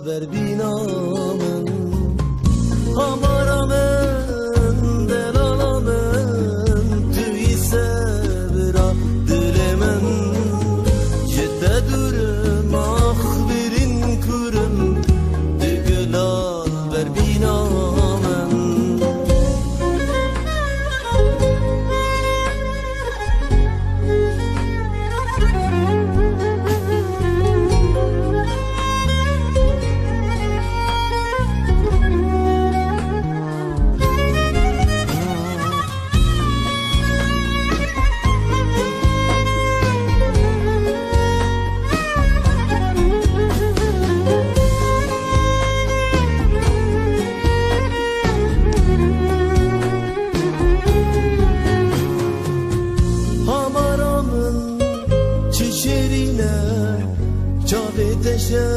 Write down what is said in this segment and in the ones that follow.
ber binamın Hamaramın delalamın Tüy sebra dilemen Cidde durum ah birin kurum Dügülal ber binamın Çaveteşe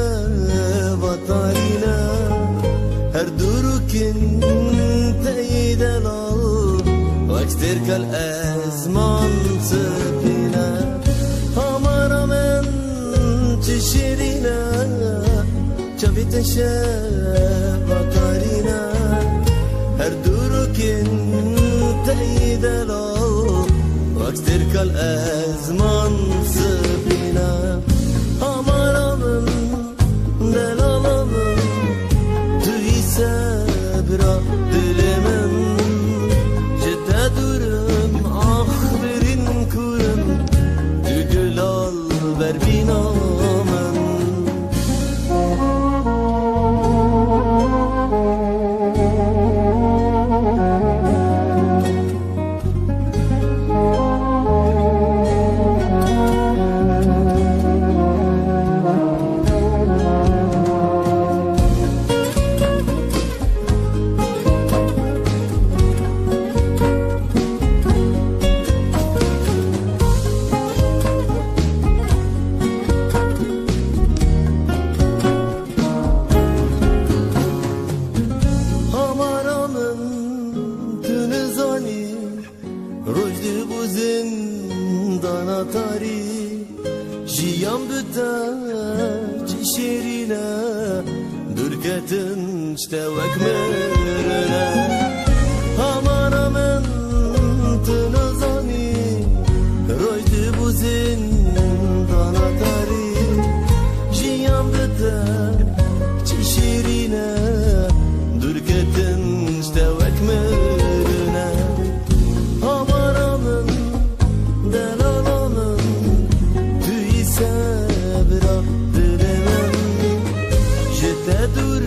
vatarine her durukin teyden al Vaktir kal ezman sıpine Hamaramen çişirine Çaveteşe vatarine her durukin teyden al Vaktir kal ezman sıpine Hamaramın delalamın Tüy sebra dilemen Cidde durum ah birin kurum Dügülal ber binamın Rojdi bu zindana tari Jiyam büte çişirine Dürketin ştevek mirine Aman aman tınızani Rojdi bu zindana tari Jiyam büte çişirine Dürketin ştevek mirine Hamaramın delalamın Tüy sebra dilemem Cidde dur